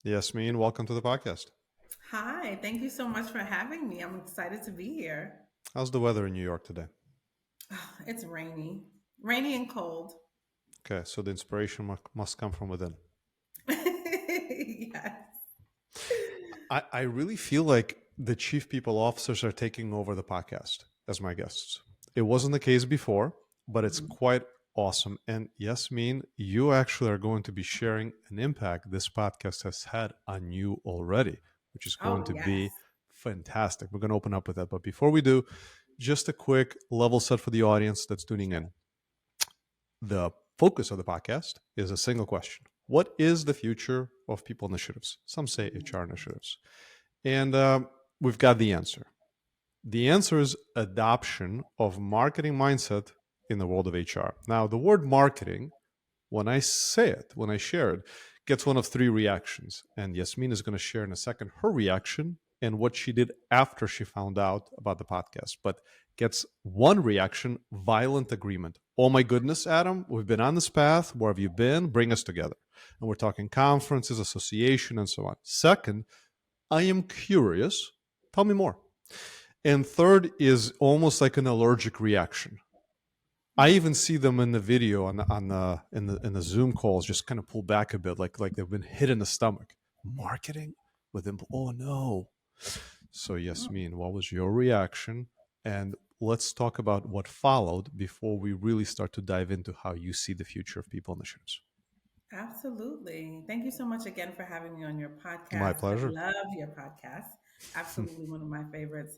Yasmeen, welcome to the podcast. Hi, thank you so much for having me. I'm excited to be here. How's the weather in New York today? It's rainy and cold. Okay, so the inspiration must come from within. Yes. I really feel like the chief people officers are taking over the podcast as my guests. It wasn't the case before, but it's Mhm. quite awesome. And Yasmeen, you actually are going to be sharing an impact this podcast has had on you already, which is going Oh, to be yes. fantastic. We're going to open up with that. But before we do, just a quick level set for the audience that's tuning Sure. in. The focus of the podcast is a single question. What is the future of people initiatives? Some say HR initiatives. And we've got the answer. The answer is adoption of marketing mindset in the world of HR. Now, the word marketing, when I say it, when I share it, gets one of three reactions. And Yasmin is going to share in a second her reaction and what she did after she found out about the podcast. But gets one reaction, violent agreement. Oh my goodness, Adam, we've been on this path. Where have you been? Bring us together. And we're talking conferences, association, and so on. Second, I am curious. Tell me more. And third is almost like an allergic reaction. I even see them in the video on the Zoom calls just kind of pull back a bit, like they've been hit in the stomach. Marketing with them. Oh no. So Mm, Yasmin, what was your reaction? And let's talk about what followed before we really start to dive into how you see the future of people initiatives. absolutely. Thank you so much again for having me on your My podcast. I pleasure. love your podcast. Absolutely one of my favorites.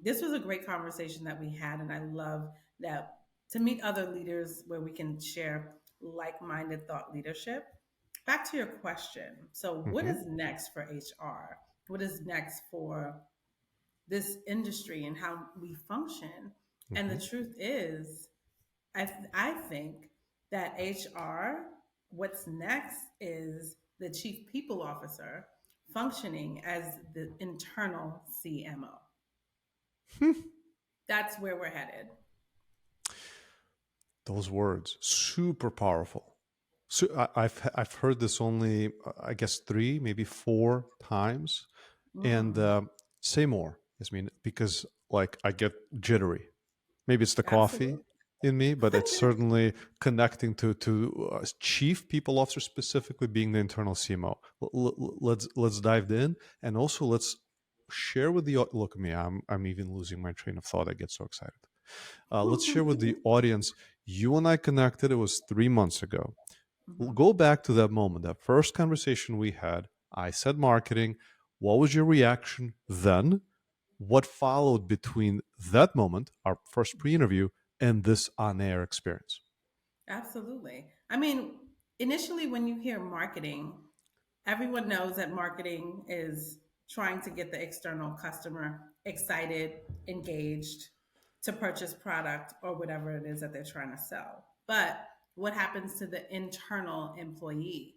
This was a great conversation that we had, and I love that to meet other leaders where we can share like minded thought leadership. Back to your question. So, what Hmm. is next for HR? What is next for this industry and how we function? And the Hmm. truth is, I think that HR, what's next is the chief people officer functioning as the internal CMO. That's where we're headed. Those words, super powerful. So I've heard this only I guess three, maybe four times, and Mm, say more. I mean, because like I get jittery. Maybe it's the coffee absolutely. in me, but it's certainly connecting to chief people officer specifically being the internal CMO. Let's dive in, and also let's share with the look at me. I'm even losing my train of thought. I get so excited. Let's share with the audience. You and I connected. It was 3 months ago. We'll Mhm. go back to that moment, that first conversation we had. I said marketing. What was your reaction then? What followed between that moment, our first pre interview, and this on air experience? Absolutely. I mean, initially, when you hear marketing, everyone knows that marketing is trying to get the external customer excited, engaged to purchase product or whatever it is that they're trying to sell. But what happens to the internal employee,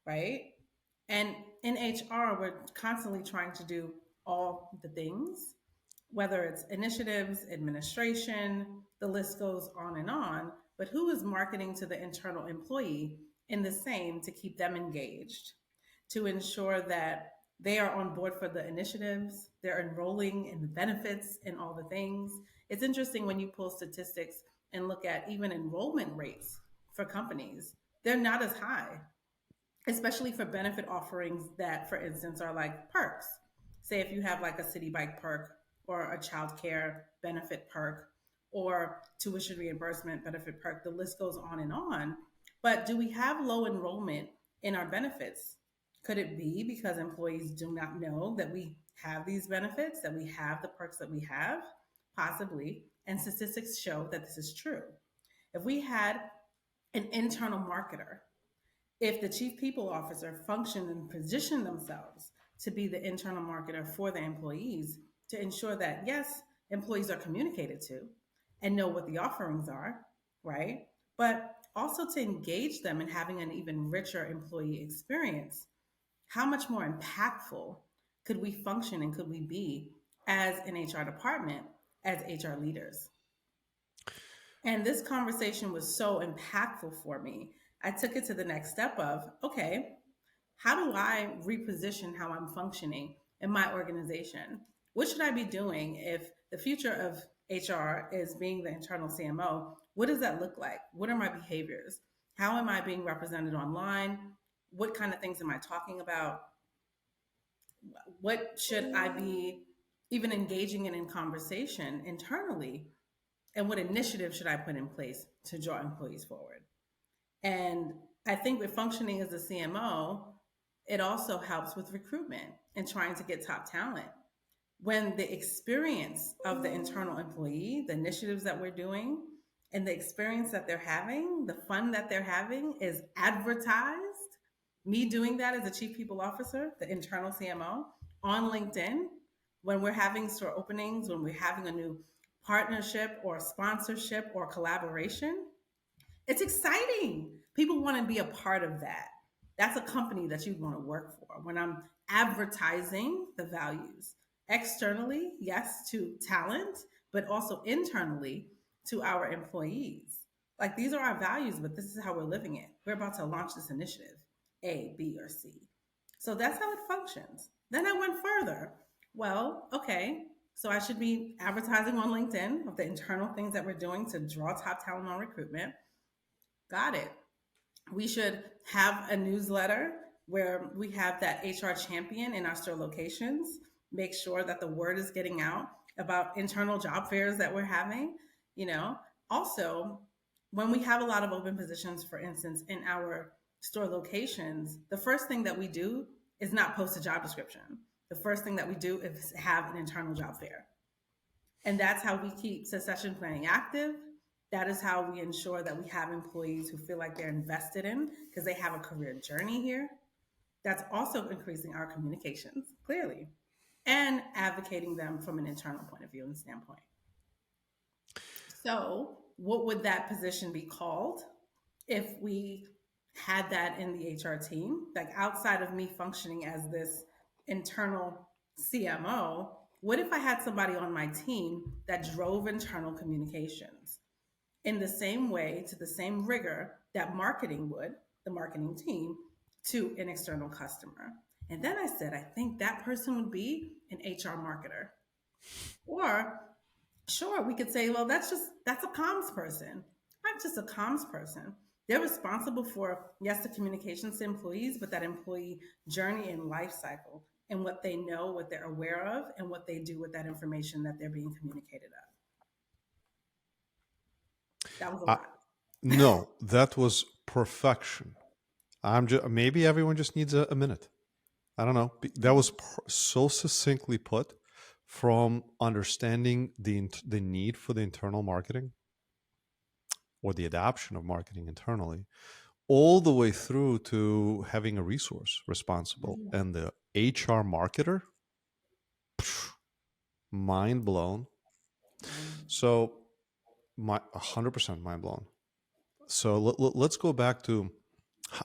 right? And in HR, we're constantly trying to do all the things, whether it's initiatives, administration, the list goes on and on. But who is marketing to the internal employee in the same to keep them engaged, to ensure that they are on board for the initiatives, they're enrolling in the benefits and all the things. It's interesting when you pull statistics and look at even enrollment rates for companies, they're not as high, especially for benefit offerings that, for instance, are like perks. Say if you have like a city bike perk or a childcare benefit perk or tuition reimbursement benefit perk, the list goes on and on. But do we have low enrollment in our benefits? Could it be because employees do not know that we have these benefits, that we have the perks that we have? Possibly. And statistics show that this is true. If we had an internal marketer, if the chief people officer functioned and positioned themselves to be the internal marketer for the employees to ensure that, yes, employees are communicated to and know what the offerings are, right? But also to engage them in having an even richer employee experience, how much more impactful could we function and could we be as an HR department, as HR leaders? And this conversation was so impactful for me. I took it to the next step of, okay, how do I reposition how I'm functioning in my organization? What should I be doing if the future of HR is being the internal CMO? What does that look like? What are my behaviors? How am I being represented online? What kind of things am I talking about? What should I be even engaging in conversation internally? And what initiative should I put in place to draw employees forward? And I think with functioning as a CMO, it also helps with recruitment and trying to get top talent. When the experience of the internal employee, the initiatives that we're doing, and the experience that they're having, the fun that they're having is advertised, me doing that as a chief people officer, the internal CMO, on LinkedIn, when we're having store openings, when we're having a new partnership or sponsorship or collaboration, it's exciting. People want to be a part of that. That's a company that you'd want to work for. When I'm advertising the values externally, yes, to talent, but also internally to our employees. Like these are our values, but this is how we're living it. We're about to launch this initiative, A, B, or C. So that's how it functions. Then I went further. Well, okay, so I should be advertising on LinkedIn of the internal things that we're doing to draw top talent on recruitment. Got it. We should have a newsletter where we have that HR champion in our store locations, make sure that the word is getting out about internal job fairs that we're having. You know, also, when we have a lot of open positions, for instance, in our store locations, the first thing that we do is not post a job description. The first thing that we do is have an internal job fair. And that's how we keep succession planning active. That is how we ensure that we have employees who feel like they're invested in because they have a career journey here. That's also increasing our communications, clearly, and advocating them from an internal point of view and standpoint. So, what would that position be called if we had that in the HR team? Like outside of me functioning as this internal CMO, what if I had somebody on my team that drove internal communications in the same way, to the same rigor that marketing would, the marketing team, to an external customer? And then I said, I think that person would be an HR marketer. Or sure, we could say, well, that's a comms person. I'm just a comms person. They're responsible for, yes, the communications to employees, but that employee journey and life cycle and what they know, what they're aware of, and what they do with that information that they're being communicated of. That was a I, lot. no, that was perfection. I'm just maybe everyone just needs a minute. I don't know. That was so succinctly put, from understanding the need for the internal marketing or the adoption of marketing internally, all the way through to having a resource responsible and the HR marketer. Mind blown. So my 100% mind blown. So let's go back to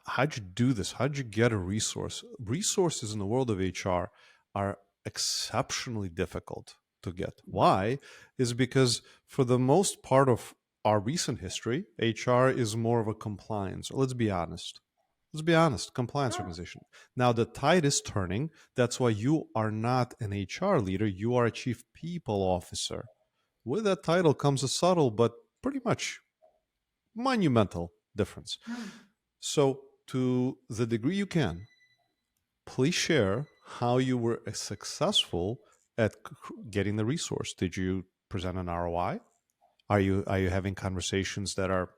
how'd you do this? How'd you get a resource? Resources in the world of HR are exceptionally difficult to get. Why? Is because for the most part of our recent history, HR is more of a compliance. Let's be honest. Let's be honest, compliance Sure. organization. Now the tide is turning. That's why you are not an HR leader. You are a chief people officer. With that title comes a subtle but pretty much monumental difference. So, to the degree you can, please share how you were successful at getting the resource. Did you present an ROI? Are you having conversations that are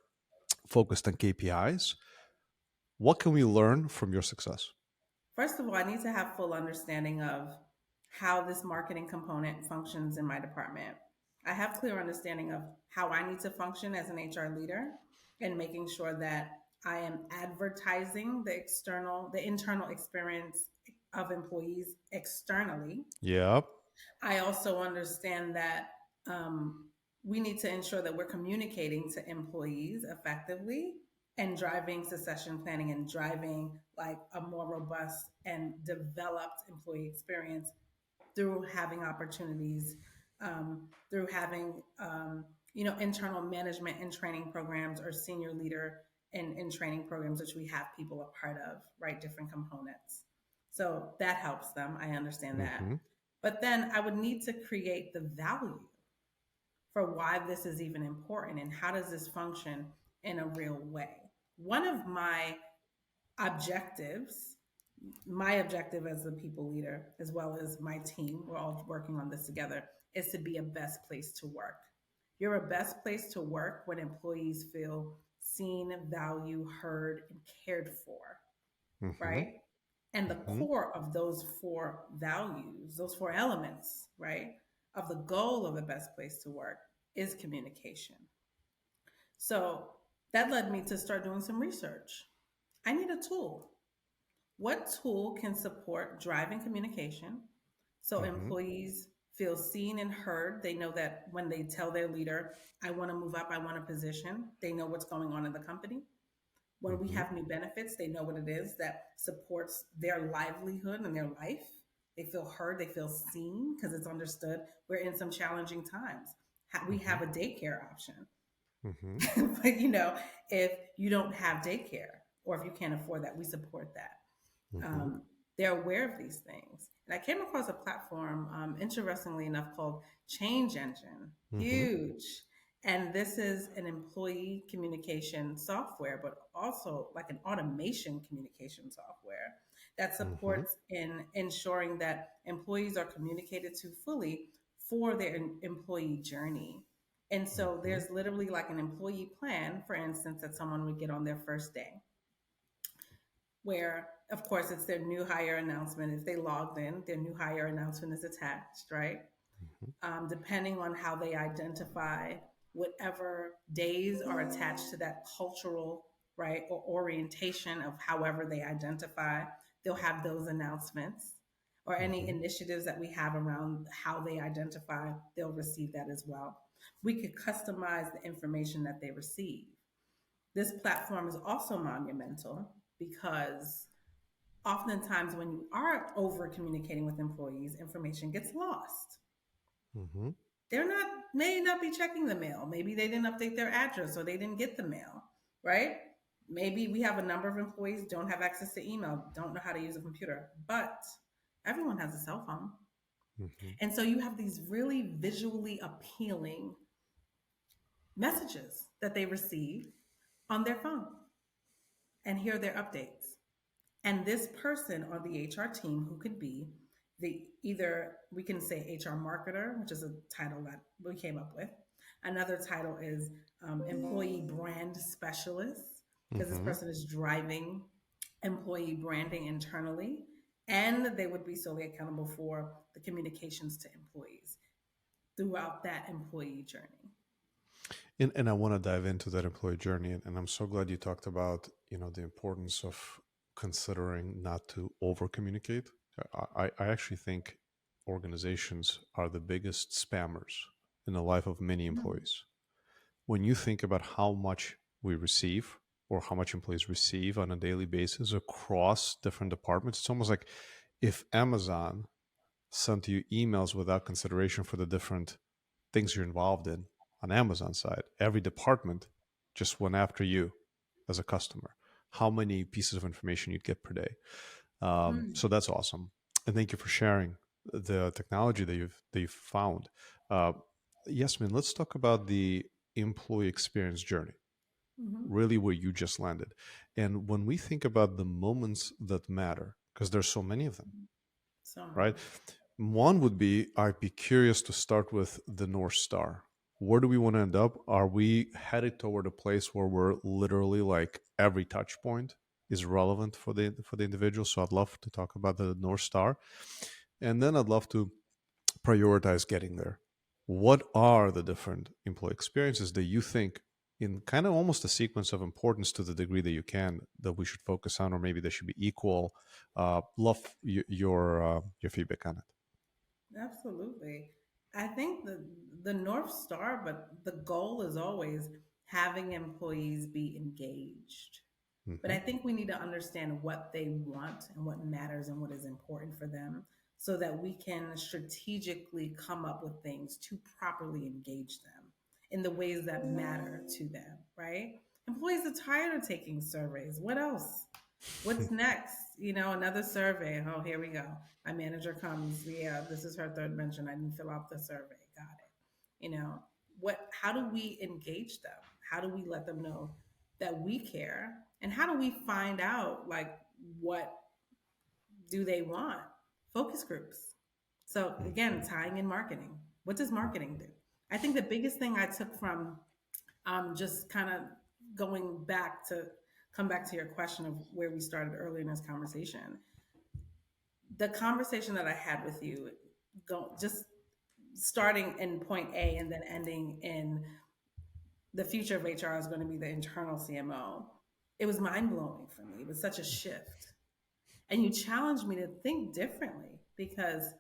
focused on KPIs? What can we learn from your success? First of all, I need to have full understanding of how this marketing component functions in my department. I have clear understanding of how I need to function as an HR leader and making sure that I am advertising the internal experience of employees externally. Yep. I also understand that we need to ensure that we're communicating to employees effectively and driving succession planning and driving like a more robust and developed employee experience through having opportunities, through having internal management and training programs or senior leader in training programs, which we have people a part of, right? Different components. So that helps them. I understand that. Mm-hmm. But then I would need to create the value for why this is even important and how does this function in a real way. One of objectives, my objective as a people leader, as well as my team, we're all working on this together, is to be a best place to work. You're a best place to work when employees feel seen, valued, heard, and cared for, Mm-hmm. right? And the Mm-hmm. core of those four values, those four elements, right, of the goal of a best place to work is communication. So that led me to start doing some research. I need a tool. What tool can support driving communication so Mm-hmm. employees feel seen and heard? They know that when they tell their leader, I want to move up, I want a position, they know what's going on in the company. When we Mm-hmm. have new benefits, they know what it is that supports their livelihood and their life. They feel heard, they feel seen because it's understood we're in some challenging times. We Mm-hmm. have a daycare option. Mm-hmm. But if you don't have daycare or if you can't afford that, we support that. Mm-hmm. um, they're aware of these things. And I came across a platform, interestingly enough, called Change Engine. Mm-hmm. Huge. And this is an employee communication software, but also like an automation communication software that Mm-hmm. supports in ensuring that employees are communicated to fully for their employee journey. And so Mm-hmm. there's literally like an employee plan, for instance, that someone would get on their first day where, of course, it's their new hire announcement. If they logged in, their new hire announcement is attached, right? Depending on how they identify, whatever days are attached to that cultural, right, or orientation of however they identify, they'll have those announcements. Or any Mm-hmm. initiatives that we have around how they identify, they'll receive that as well. We could customize the information that they receive. This platform is also monumental because oftentimes when you are over communicating with employees, information gets lost. Mm-hmm. They're not, may not be checking the mail. Maybe they didn't update their address or they didn't get the mail, right? Maybe we have a number of employees don't have access to email, don't know how to use a computer, but everyone has a cell phone. Mm-hmm. And so you have these really visually appealing messages that they receive on their phone, and here are their updates. And this person on the HR team, who could be the either we can say HR marketer, which is a title that we came up with. Another title is employee brand specialist, because this Mm-hmm. person is driving employee branding internally. And they would be solely accountable for the communications to employees throughout that employee journey. And I want to dive into that employee journey, and I'm so glad you talked about the importance of considering not to over communicate. I actually think organizations are the biggest spammers in the life of many Mhm. employees. When you think about how much we receive or how much employees receive on a daily basis across different departments, it's almost like if Amazon sent you emails without consideration for the different things you're involved in on Amazon side. Every department just went after you as a customer. How many pieces of information you'd get per day? So Mm. that's awesome, and thank you for sharing the technology that you've found. Uh, Yasmin, let's talk about the employee experience journey. Mhm. Really, where you just landed, and when we think about the moments that matter, because there's so many of them, So right? many. One would be I'd be curious to start with the North Star. Where do we want to end up? Are we headed toward a place where we're literally like every touch point is relevant for the individual? So I'd love to talk about the North Star. And then I'd love to prioritize getting there. What are the different employee experiences that you think in kind of almost a sequence of importance to the degree that you can that we should focus on, or maybe they should be equal? Love your feedback on it. Absolutely. I think the North Star, but the goal is always having employees be engaged. But Mm-hmm. I think we need to understand what they want and what matters and what is important for them so that we can strategically come up with things to properly engage them in the ways that matter to them, right? Employees are tired of taking surveys. What else? What's next? Another survey. Oh, here we go. My manager comes. Yeah, this is her third mention. I didn't fill out the survey. Got it. How do we engage them? How do we let them know that we care? And how do we find out like what do they want? Focus groups. So again, tying in marketing. What does marketing do? I think the biggest thing I took from just kind of going back to come back to your question of where we started earlier in this conversation, the conversation that I had with you, just starting in point A and then ending in the future of HR is going to be the internal CMO. It was mind blowing for me. It was such a shift. And you challenged me to think differently because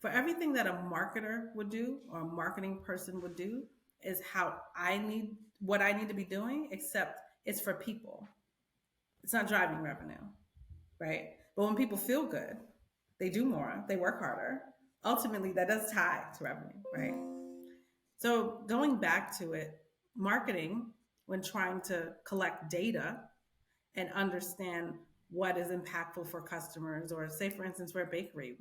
for everything that a marketer would do or a marketing person would do is what I need to be doing, except it's for people. It's not driving revenue, right? But when people feel good, they do more, they work harder. Ultimately, that does tie to revenue, right? So going back to it, marketing, when trying to collect data and understand what is impactful for customers, or say for instance we're a bakery,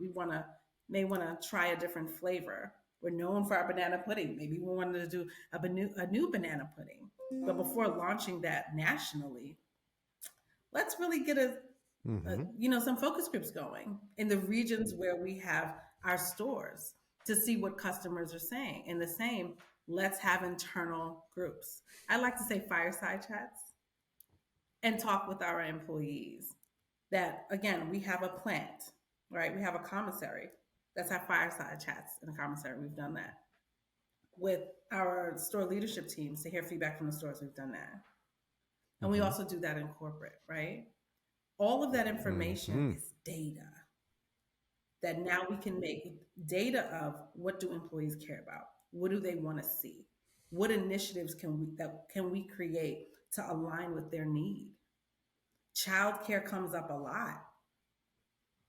may want to try a different flavor. We're known for our banana pudding. Maybe we wanted to do a new banana pudding. But before launching that nationally, let's really get some focus groups going in the regions where we have our stores to see what customers are saying. And the same, let's have internal groups. I like to say fireside chats and talk with our employees. That again, we have a plant, right? We have a commissary. That's our fireside chats in the commissary. We've done that with our store leadership teams to hear feedback from the stores. We've done that, and we also do that in corporate, right? All of that information is data that now we can make data of what do employees care about? What do they want to see? What initiatives can we create to align with their need? Childcare comes up a lot,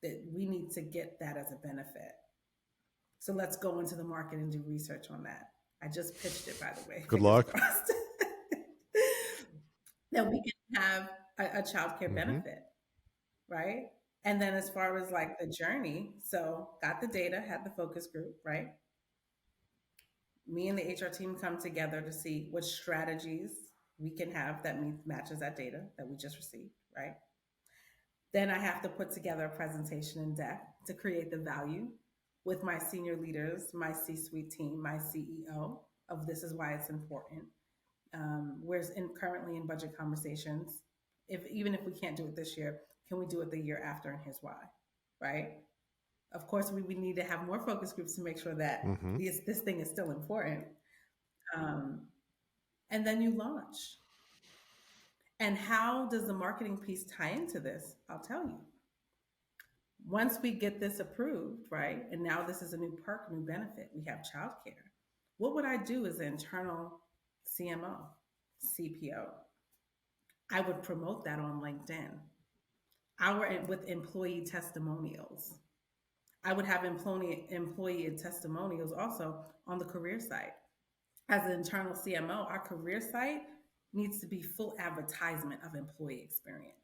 that we need to get that as a benefit. So let's go into the market and do research on that. I just pitched it, by the way. Good luck. That we can have a childcare benefit, right? And then as far as like the journey, so got the data, had the focus group, right? Me and the HR team come together to see what strategies we can have that matches that data that we just received, right? Then I have to put together a presentation and deck to create the value with my senior leaders, my C-suite team, my CEO of this is why it's important. We're currently in budget conversations. Even if we can't do it this year, can we do it the year after, and here's why, right? Of course, we need to have more focus groups to make sure that this thing is still important. And then you launch. And how does the marketing piece tie into this? I'll tell you. Once we get this approved, right, and now this is a new perk, new benefit, we have childcare. What would I do as an internal CMO, CPO? I would promote that on LinkedIn. With employee testimonials. I would have employee testimonials also on the career site. As an internal CMO, our career site needs to be full advertisement of employee experience.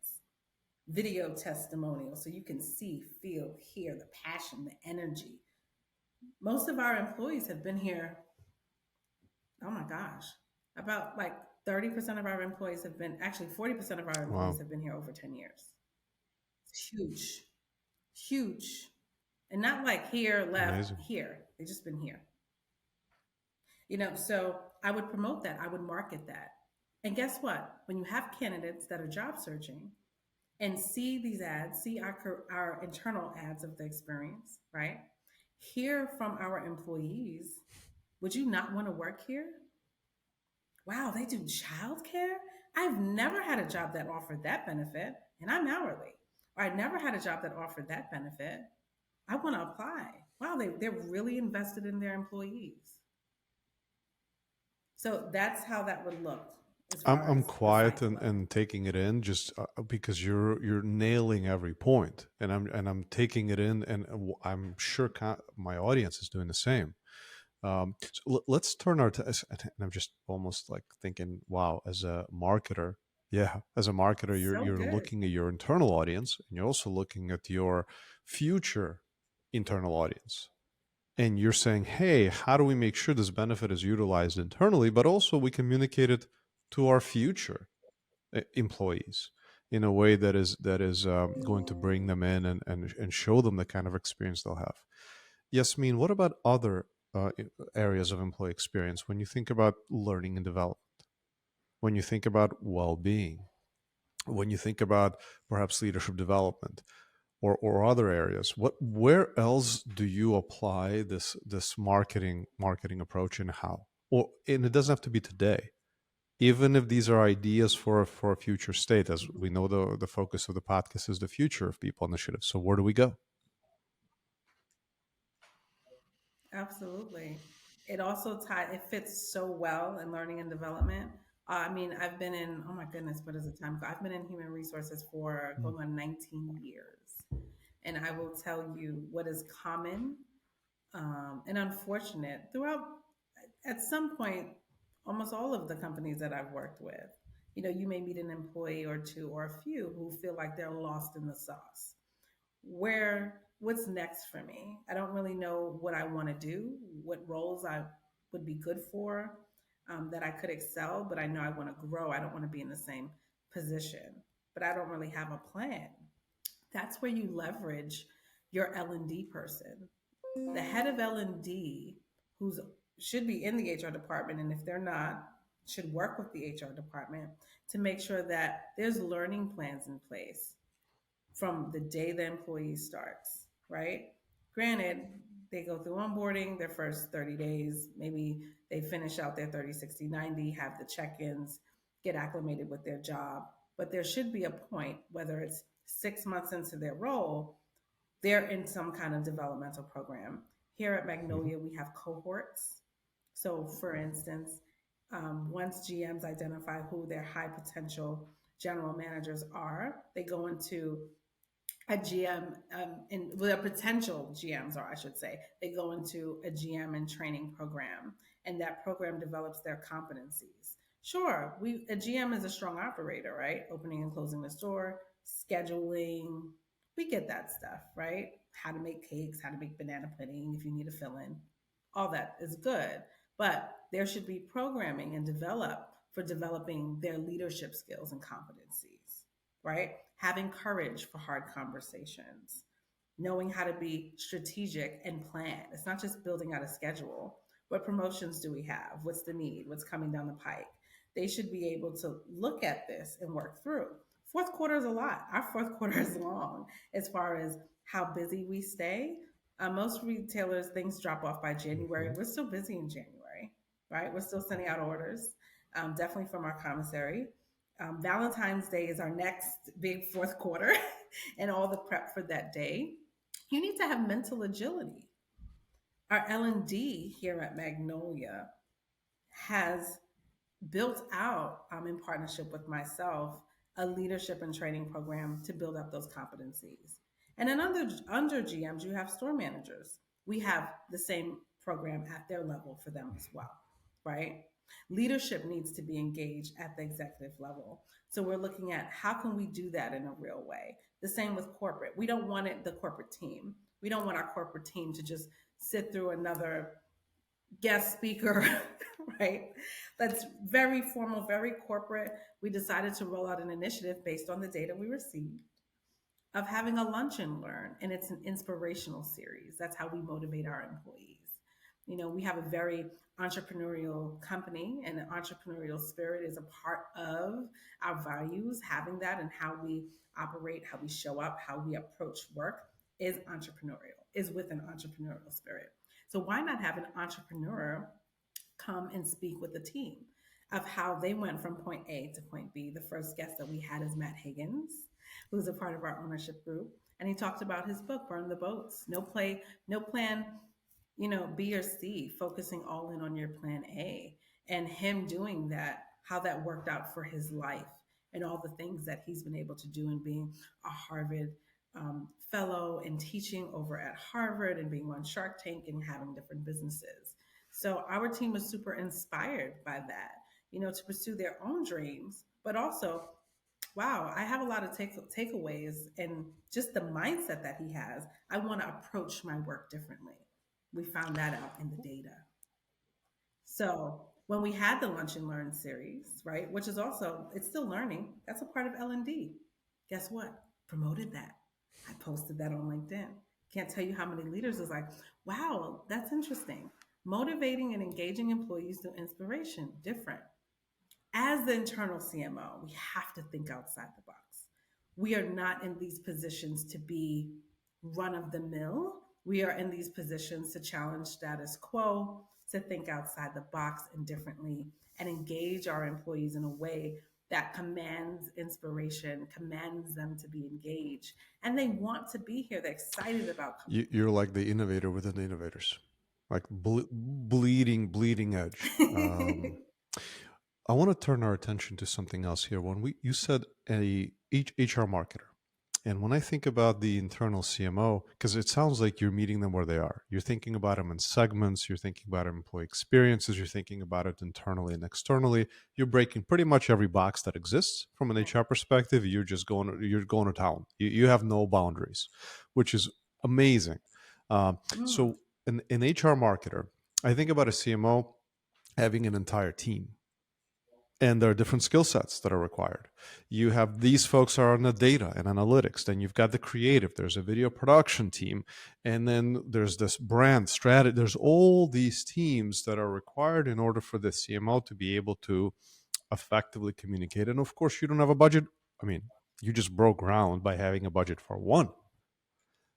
Video testimonials so you can see, feel, hear the passion, the energy. Most of our employees have been here, oh my gosh, about like 30% of our employees have been, actually 40% of our employees have been here over 10 years. It's huge, huge. And not like here, left, amazing. Here. They've just been here. So I would promote that. I would market that. And guess what? When you have candidates that are job searching and see these ads, see our internal ads of the experience, right? Hear from our employees, would you not want to work here? Wow, they do childcare? I've never had a job that offered that benefit, and I'm hourly. Or I never had a job that offered that benefit. I want to apply. Wow, they're really invested in their employees. So that's how that would look. I'm quiet and taking it in just because you're nailing every point, and I'm taking it in, and I'm sure my audience is doing the same. Let's turn our and I'm just almost like thinking, wow, as a marketer, yeah, as a marketer, So you're good. looking at your internal audience, and you're also looking at your future internal audience, and you're saying, hey, how do we make sure this benefit is utilized internally, but also we communicate it to our future employees in a way that is going to bring them in and show them the kind of experience they'll have. Yasmeen, what about other areas of employee experience when you think about learning and development, when you think about well-being, when you think about perhaps leadership development, or other areas? Where else do you apply this marketing approach, and how? Or and it doesn't have to be today, even if these are ideas for a future state. As we know, the focus of the podcast is the future of people initiatives. So where do we go? Absolutely. It also it fits so well in learning and development. I mean, I've been in, oh my goodness, what is the time? I've been in human resources for Mm. going on 19 years. And I will tell you what is common and unfortunate throughout, at some point, almost all of the companies that I've worked with. You know, you may meet an employee or two or a few who feel like they're lost in the sauce. What's next for me? I don't really know what I want to do, what roles I would be good for, that I could excel, but I know I want to grow. I don't want to be in the same position, but I don't really have a plan. That's where you leverage your L&D person, the head of L&D, who's should be in the HR department, and if they're not, should work with the HR department to make sure that there's learning plans in place from the day the employee starts, right? Granted, they go through onboarding their first 30 days, maybe they finish out their 30, 60, 90, have the check-ins, get acclimated with their job, but there should be a point, whether it's 6 months into their role, they're in some kind of developmental program. Here at Mhm. Magnolia, we have cohorts. So, for instance, once GMs identify who their high potential general managers are, they go into a GM, in well, their potential GMs are, I should say, they go into a GM and training program, and that program develops their competencies. Sure, a GM is a strong operator, right? Opening and closing the store, scheduling, we get that stuff, right? How to make cakes, how to make banana pudding, if you need a fill in, all that is good. But there should be programming and develop for developing their leadership skills and competencies, right? Having courage for hard conversations, knowing how to be strategic and plan. It's not just building out a schedule. What promotions do we have? What's the need? What's coming down the pike? They should be able to look at this and work through. Fourth quarter is a lot. Our fourth quarter is long as far as how busy we stay. Most retailers, things drop off by January. Mhm. We're still busy in January, right? We're still sending out orders, definitely from our commissary. Valentine's Day is our next big fourth quarter and all the prep for that day. You need to have mental agility. Our L&D here at Magnolia has built out, in partnership with myself, a leadership and training program to build up those competencies. And then under GMs, you have store managers. We have the same program at their level for them as well, right? Leadership needs to be engaged at the executive level. So we're looking at how can we do that in a real way. The same with corporate. We don't want the corporate team. We don't want our corporate team to just sit through another guest speaker, right? That's very formal, very corporate. We decided to roll out an initiative based on the data we received of having a lunch and learn, and it's an inspirational series. That's how we motivate our employees. You know, we have a very entrepreneurial company, and the entrepreneurial spirit is a part of our values. Having that and how we operate, how we show up, how we approach work is entrepreneurial, is with an entrepreneurial spirit. So why not have an entrepreneur come and speak with the team of how they went from point A to point B? The first guest that we had is Matt Higgins, who's a part of our ownership group. And he talked about his book, Burn the Boats. No play, no plan, you know, B or C, focusing all in on your plan A. And him doing that, how that worked out for his life and all the things that he's been able to do, and being a Harvard fellow and teaching over at Harvard and being on Shark Tank and having different businesses. So our team was super inspired by that, to pursue their own dreams, but also, wow, I have a lot of takeaways and just the mindset that he has. I want to approach my work differently. We found that out in the data. So when we had the Lunch and Learn series, right, which is also, it's still learning. That's a part of L&D. Guess what? Promoted that. I posted that on LinkedIn. Can't tell you how many leaders was like, wow, that's interesting. Motivating and engaging employees through inspiration, different. As the internal CMO, we have to think outside the box. We are not in these positions to be run of the mill. We are in these positions to challenge status quo, to think outside the box and differently, and engage our employees in a way that commands inspiration, commands them to be engaged. And they want to be here. They're excited about coming You're like the innovator within the innovators, like bleeding edge. here. I want to turn our attention to something else here. When you said each HR marketer, and when I think about the internal CMO, because it sounds like you're meeting them where they are. You're thinking about them in segments. You're thinking about employee experiences. You're thinking about it internally and externally. You're breaking pretty much every box that exists from an HR perspective. You're going to town. You have no boundaries, which is amazing. Mm, So an HR marketer, I think about a CMO having an entire team, and there are different skill sets that are required. You have these folks are on the data and analytics, then you've got the creative, there's a video production team, and then there's this brand strategy. There's all these teams that are required in order for the CMO to be able to effectively communicate. And of course, you don't have a budget. I mean, you just broke ground by having a budget for one.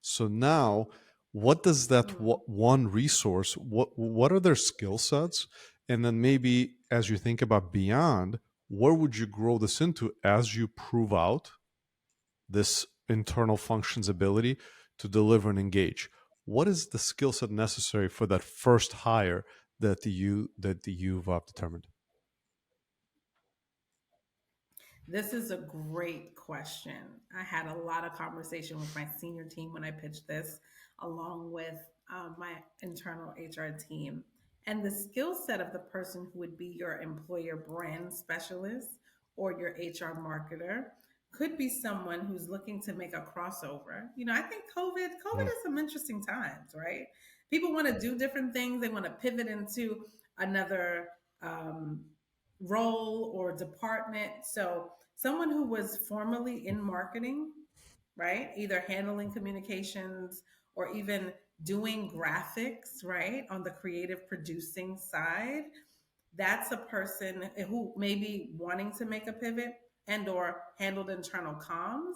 So now, what does that mm. one resource? What are their skill sets? And then maybe as you think about beyond, where would you grow this into as you prove out this internal functions ability to deliver and engage? What is the skill set necessary for that first hire that you've determined? This is a great question. I had a lot of conversation with my senior team when I pitched this, along with my internal HR team. And the skill set of the person who would be your employer brand specialist or your HR marketer could be someone who's looking to make a crossover. I think COVID Mm, is some interesting times, right? People want to do different things. They want to pivot into another um, role or department. So someone who was formerly in marketing, right? Either handling communications or even doing graphics, right? On the creative producing side, that's a person who may be wanting to make a pivot and or handled internal comms.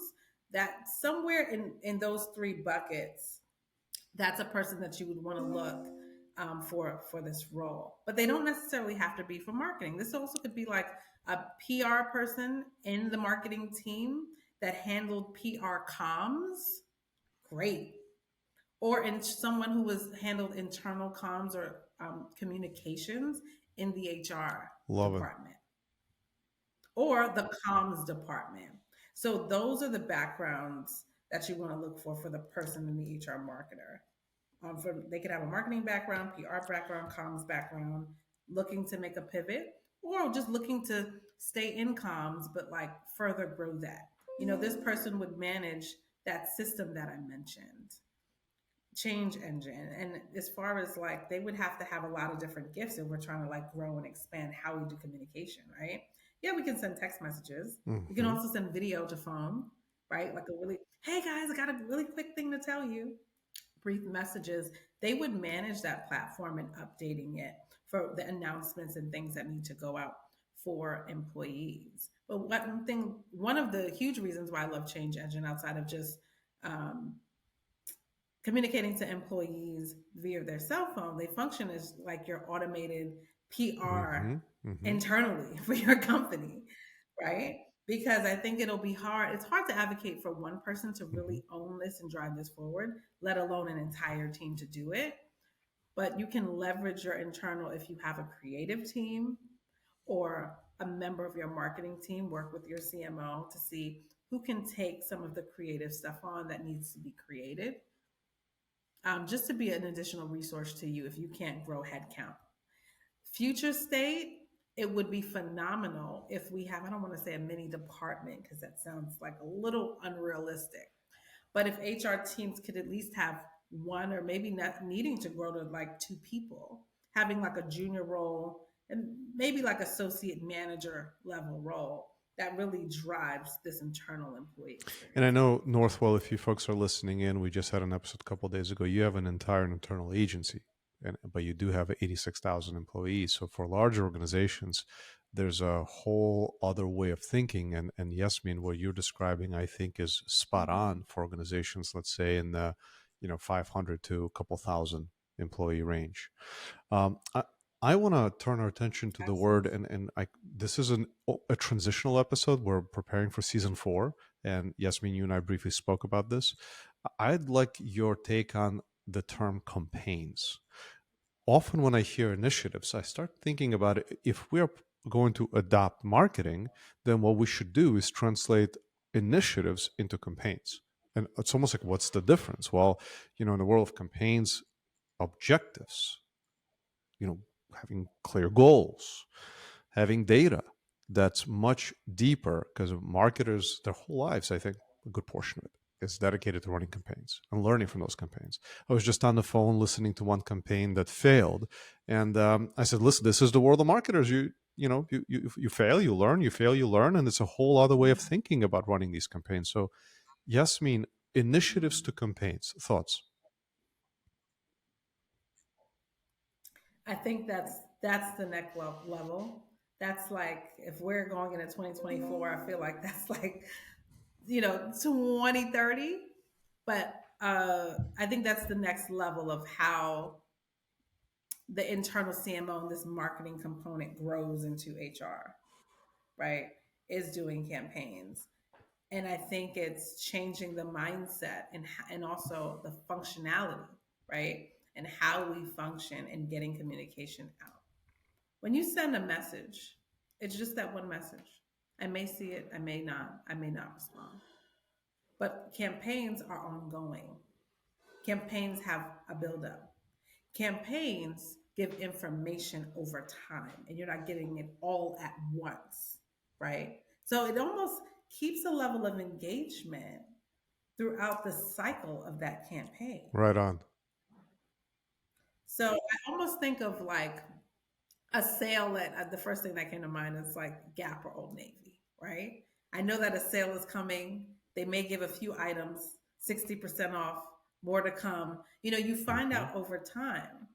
That somewhere in those three buckets, that's a person that you would want to look for this role. But they don't necessarily have to be for marketing. This also could be like a PR person in the marketing team that handled PR comms. Great. Or in someone who was handled internal comms or communications in the HR love it. department or the comms department. So those are the backgrounds that you want to look for the person in the HR marketer. They could have a marketing background, PR background, comms background, looking to make a pivot, or just looking to stay in comms, but like further grow that. This person would manage that system that I mentioned, change engine. And as far as like, they would have to have a lot of different gifts if we're trying to like grow and expand how we do communication, right? Yeah, we can send text messages. We can Hmm. also send video to phone, right? Like a really, hey guys, I got a really quick thing to tell you, brief messages. They would manage that platform and updating it for the announcements and things that need to go out for employees. But one of the huge reasons why I love Change Engine, outside of just um, communicating to employees via their cell phone, they function as like your automated PR Hmm. Hmm. internally for your company, right? Because I think it'll be hard. It's hard to advocate for one person to Hmm. really own this and drive this forward, let alone an entire team to do it. But you can leverage your internal if you have a creative team or a member of your marketing team, work with your CMO to see who can take some of the creative stuff on that needs to be created, just to be an additional resource to you if you can't grow headcount. Future state, it would be phenomenal if we have, I don't want to say a mini department because that sounds like a little unrealistic. But if HR teams could at least have one, or maybe not needing to grow to like two people, having like a junior role and maybe like associate manager level role that really drives this internal employee And I experience. know, Northwell, if you folks are listening in, we just had an episode a couple of days ago. You have an entire internal agency, but you do have 86,000 employees. So for larger organizations, there's a whole other way of thinking. And Yasmin, what you're describing, I think, is spot Mm-hmm. on for organizations, let's say in the 500 to a couple thousand employee range. I want to turn our attention to the word, Absolutely. and this is a transitional episode. We're preparing for season 4, and Yasmin, you and I briefly spoke about this. I'd like your take on the term campaigns. Often, when I hear initiatives, I start thinking about it. If we're going to adopt marketing, then what we should do is translate initiatives into campaigns. And it's almost like, what's the difference? Well, in the world of campaigns, objectives, having clear goals, having data that's much deeper, because marketers, their whole lives, I think a good portion of it is dedicated to running campaigns and learning from those campaigns. I was just on the phone listening to one campaign that failed, and I said, "Listen, this is the world of marketers. You fail, you learn, you fail, you learn, and it's a whole other way of thinking about running these campaigns." So, Yasmin, initiatives to campaigns, thoughts? I think that's the next level. That's like if we're going into 2024, I feel like that's like 2030. But I think that's the next level of how the internal CMO and this marketing component grows into HR, right? Is doing campaigns. And I think it's changing the mindset and also the functionality, right? And how we function and getting communication out. When you send a message, it's just that one message. I may see it, I may not respond. But campaigns are ongoing. Campaigns have a buildup. Campaigns give information over time, and you're not getting it all at once, right? So it almost keeps a level of engagement throughout the cycle of that campaign. Right on. So I almost think of like a sale at the first thing that came to mind is like Gap or Old Navy, right? I know that a sale is coming. They may give a few items, 60% off, more to come. You find Hmm. out over time.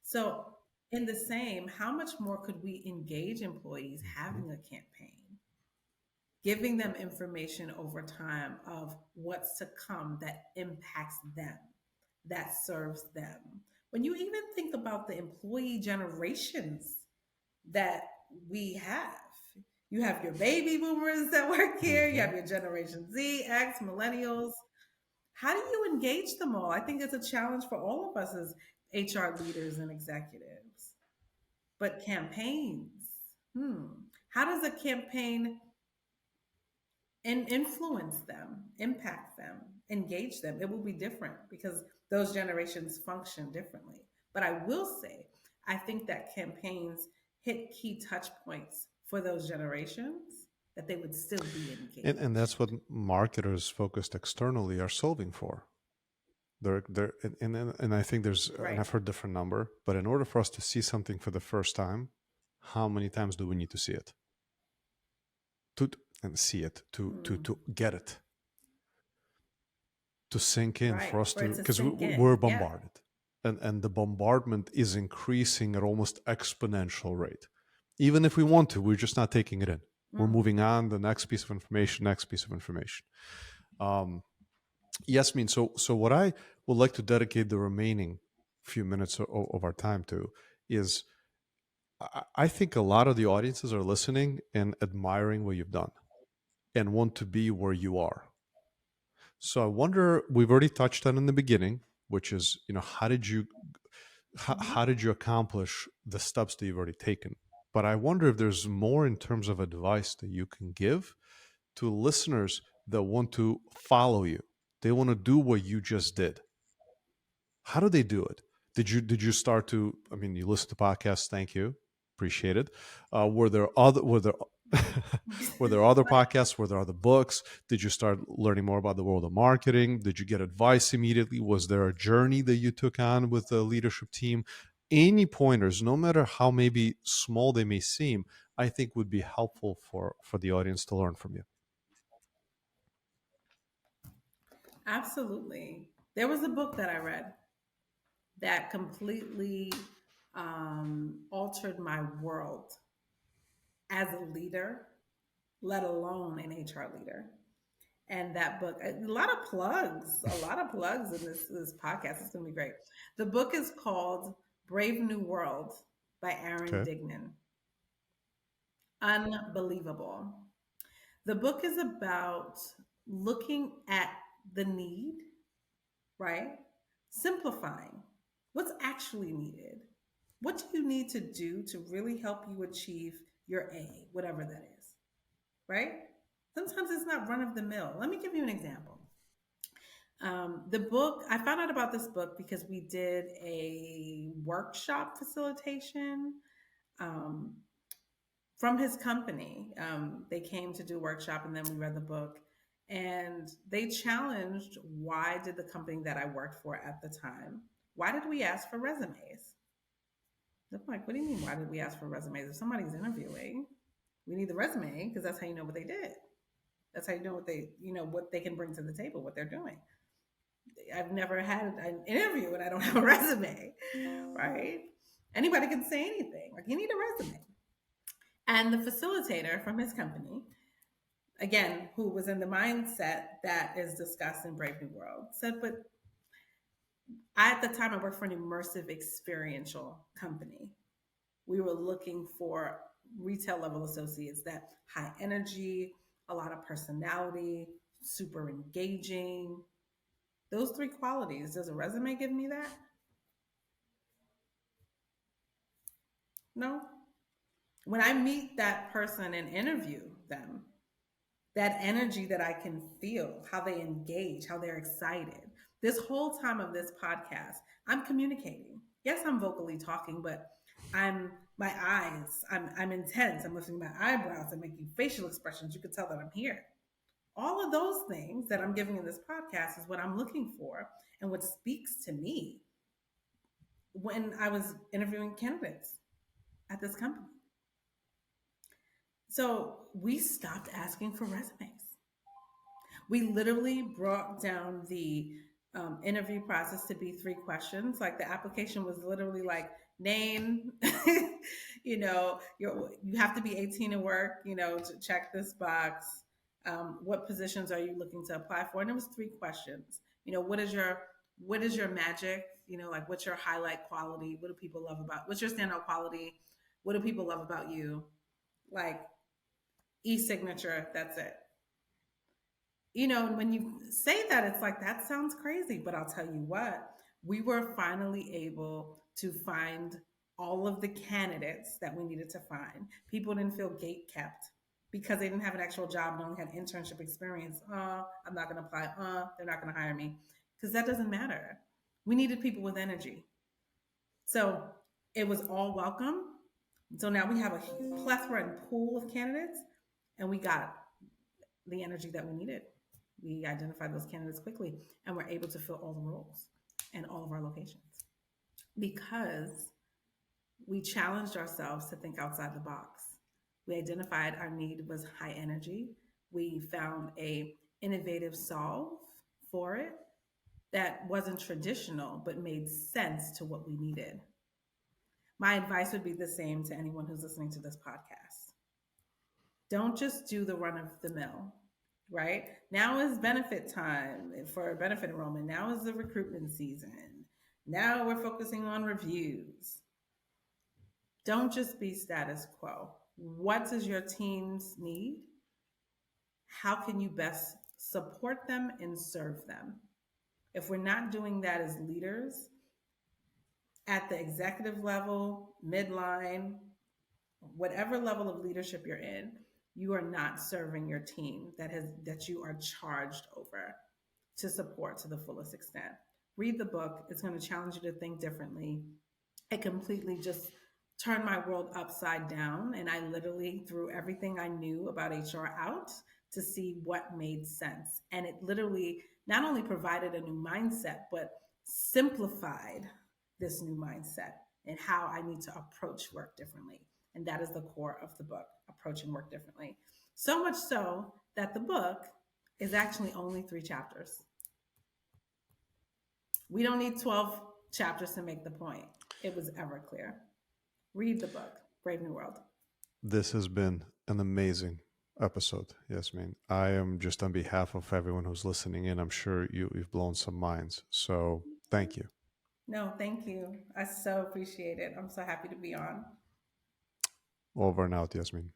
So, in the same, how much more could we engage employees Hmm. having a campaign, giving them information over time of what's to come that impacts them, that serves them? When you even think about the employee generations that we have. You have your baby boomers that work here, you Hmm. have your Generation Z, X, millennials. How do you engage them all? I think it's a challenge for all of us as HR leaders and executives. But campaigns, hmm. How does a campaign influence them, impact them, engage them? It will be different because those generations function differently. But I will say, I think that campaigns hit key touch points for those generations that they would still be And that's engaged. what marketers focused externally are solving for. They're and I think there's, and Right. I've heard different number, but in order for us to see something for the first time, how many times do we need to see it? To and see it, Hmm. to get it, to sink in, Right. for us For to, it to because sink we're in. Yeah. bombarded, and the bombardment is increasing at almost exponential rate. Even if we want to, we're just not taking it in. We're Mm. moving on the next piece of information, next piece of information. Um, Yasmin, so what I would like to dedicate the remaining few minutes of our time to is, I think a lot of the audiences are listening and admiring what you've done and want to be where you are. So I wonder, we've already touched on in the beginning, which is, how Hmm. did you accomplish the steps that you've already taken? But I wonder if there's more in terms of advice that you can give to listeners that want to follow you. They want to do what you just did. How do they do it? Did you start to? I mean, you listen to podcasts. Thank you. Appreciate it. Were there other were there were there other podcasts? Were there other books? Did you start learning more about the world of marketing? Did you get advice immediately? Was there a journey that you took on with the leadership team? Any pointers, no matter how maybe small they may seem, I think would be helpful for the audience to learn from you. Absolutely. There was a book that I read that completely altered my world as a leader, let alone an HR leader. And that book, a lot of plugs in this podcast. It's going to be great. The book is called Brave New World by Aaron Okay. Dignan. Unbelievable. The book is about looking at the need, right? Simplifying what's actually needed. What do you need to do to really help you achieve your A, whatever that is, right? Sometimes it's not run of the mill. Let me give you an example. The book, I found out about this book because we did a workshop facilitation um, from his company. They came to do a workshop and then we read the book. And they challenged, why did the company that I worked for at the time, why did we ask for resumes? I'm like, what do you mean, why did we ask for resumes? If somebody's interviewing, we need the resume because that's how you know what they did. That's how you know what they can bring to the table, what they're doing. I've never had an interview and I don't have a resume, right? Anybody can say anything. Like, you need a resume. And the facilitator from his company, again, who was in the mindset that is discussed in Brave New World, said, but at the time I worked for an immersive experiential company. We were looking for retail level associates that high energy, a lot of personality, super engaging. Those three qualities. Does a resume give me that? No. When I meet that person and interview them, that energy that I can feel, how they engage, how they're excited. This whole time of this podcast, I'm communicating. Yes, I'm vocally talking, but my eyes, I'm intense. I'm lifting my eyebrows. I'm making facial expressions. You could tell that I'm here. All of those things that I'm giving in this podcast is what I'm looking for and what speaks to me when I was interviewing candidates at this company. So we stopped asking for resumes. We literally brought down the interview process to be three questions. Like, the application was literally like, name, you have to be 18 and work, to check this box. What positions are you looking to apply for? And it was three questions. What is your magic? Like, what's your highlight quality? What do people love about? What's your standout quality? What do people love about you? Like, e-signature. That's it. When you say that, it's like, that sounds crazy, but I'll tell you what, we were finally able to find all of the candidates that we needed to find. People didn't feel gate kept because they didn't have an actual job and only had internship experience. I'm not going to apply. They're not going to hire me, because that doesn't matter. We needed people with energy. So it was all welcome. So now we have a plethora and pool of candidates, and we got the energy that we needed. We identified those candidates quickly and were able to fill all the roles in all of our locations because we challenged ourselves to think outside the box. We identified our need was high energy. We found a innovative solve for it that wasn't traditional but made sense to what we needed. My advice would be the same to anyone who's listening to this podcast. Don't just do the run of the mill, right? Now is benefit time for benefit enrollment. Now is the recruitment season. Now we're focusing on reviews. Don't just be status quo. What does your teams need? How can you best support them and serve them? If we're not doing that as leaders at the executive level, midline, whatever level of leadership you're in, you are not serving your team that you are charged over to support to the fullest extent. Read the book. It's going to challenge you to think differently. It completely just turned my world upside down. And I literally threw everything I knew about HR out to see what made sense. And it literally not only provided a new mindset, but simplified this new mindset and how I need to approach work differently. And that is the core of the book, approaching work differently. So much so that the book is actually only 3 chapters. We don't need 12 chapters to make the point. It was ever clear. Read the book, Brave New World. This has been an amazing episode, Yasmeen. I am just on behalf of everyone who's listening in, I'm sure you've blown some minds. So thank you. No, thank you. I so appreciate it. I'm so happy to be on. Over and out, Yasmeen.